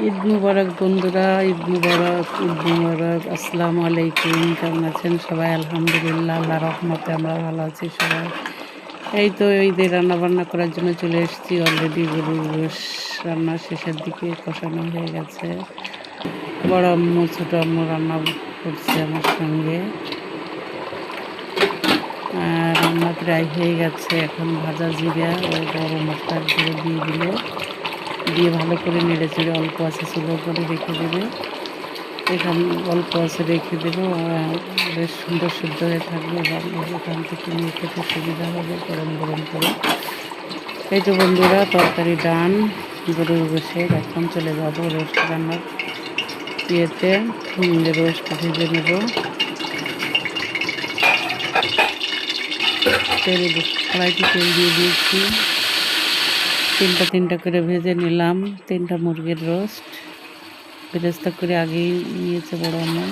ঈদ মুবারক বন্ধুরা, ঈদ মুবারক, ঈদ মুবারক। আসসালামু আলাইকুম। কেমন আছেন সবাই? আলহামদুলিল্লাহ, আল্লাহ রহমতে আমরা ভালো আছি সবাই। এই তো ঈদের রান্না বান্না করার জন্য চলে এসেছি। অলরেডি গরুর গোশ রান্না শেষের দিকে, কষানো হয়ে গেছে। বড় আম্মু ছোট আম্মু রান্না করছে আমার সঙ্গে। রান্না প্রায় হয়ে গেছে। এখন ভাজা জিরা ও গরম মশলার গুঁড়ো দিয়ে দিলে দিয়ে ভালো করে নেড়ে চেড়ে অল্প আছে চুলোর করে রেখে দেবে। এখান অল্প আছে রেখে দেবো, বেশ সুন্দর সিদ্ধ হয়ে থাকবে এবং এখান থেকে নিয়ে খেতে সুবিধা হবে গরম গরম করে। এই তো বন্ধুরা, তরকারি ডান গরুর গোশের। এখন চলে যাবো রোস্ট রান্নার ইয়েতে। রোস্ট ভেজে নেব। কড়াইতে তেল দিয়ে দিয়েছি। তিনটা করে ভেজে নিলাম। 3টা মুরগির রোস্ট বেরেস্তা করে আগেই নিয়েছে বড় আম্মু।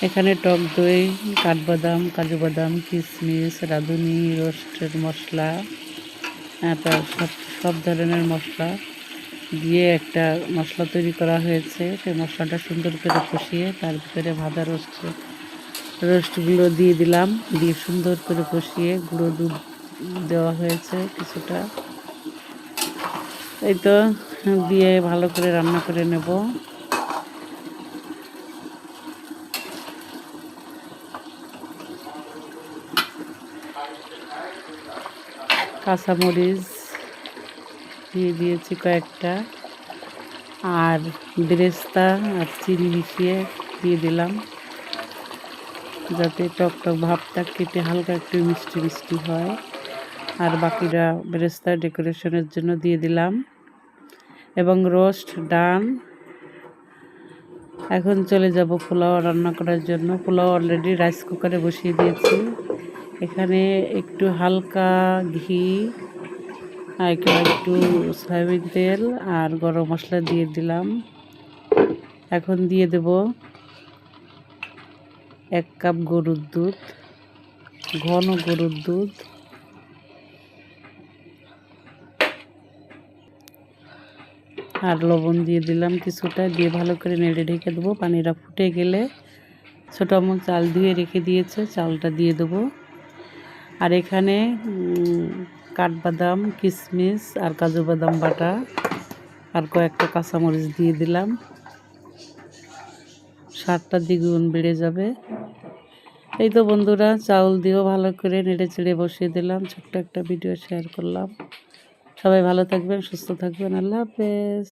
এখানে টক দই, কাঠবাদাম, কাজু বাদাম, কিশমিশ, রাঁধুনি, রোস্টের মশলা, তার সব ধরনের মশলা দিয়ে একটা মশলা তৈরি করা হয়েছে। সেই মশলাটা সুন্দর করে কষিয়ে তার ভিতরে ভাজা রোস্টগুলো দিয়ে দিলাম। দিয়ে সুন্দর করে কষিয়ে গুঁড়ো দুধ দেওয়া হয়েছে কিছুটা। এই তো দিয়ে ভালো করে রান্না করে নেব। কাঁচামরিচ দিয়ে দিয়েছি কয়েকটা, আর বেরেস্তা আর চিনি মিশিয়ে দিয়ে দিলাম, যাতে টক টক ভাবটা কেটে হালকা একটু মিষ্টি মিষ্টি হয়। আর বাকিটা বেরেস্তা ডেকোরেশনের জন্য দিয়ে দিলাম। এবং রোস্ট ডান। এখন চলে যাব পোলাও রান্না করার জন্য। পোলাও অলরেডি রাইস কুকারে বসিয়ে দিয়েছি। এখানে একটু হালকা ঘি, একটু সয়াবিন তেল আর গরম মশলা দিয়ে দিলাম। এখন দিয়ে দেব 1 কাপ গরুর দুধ, ঘন গরুর দুধ। আর লবণ দিয়ে দিলাম কিছুটা, দিয়ে ভালো করে নেড়ে ঢেকে দেবো। পানিটা ফুটে গেলে ছোটো আম্মু চাল ধুয়ে রেখে দিয়েছে, চালটা দিয়ে দেবো। আর এখানে কাঠবাদাম, কিশমিশ আর কাজু বাদাম বাটা আর কয়েকটা কাঁচামরিচ দিয়ে দিলাম। স্বাদটা দ্বিগুণ বেড়ে যাবে। এই তো বন্ধুরা, চাউল দিয়েও ভালো করে নেড়ে চেড়ে বসিয়ে দিলাম। ছোট্ট একটা ভিডিও শেয়ার করলাম। সবাই ভালো থাকবেন, সুস্থ থাকবেন। আল্লাহ হাফেজ।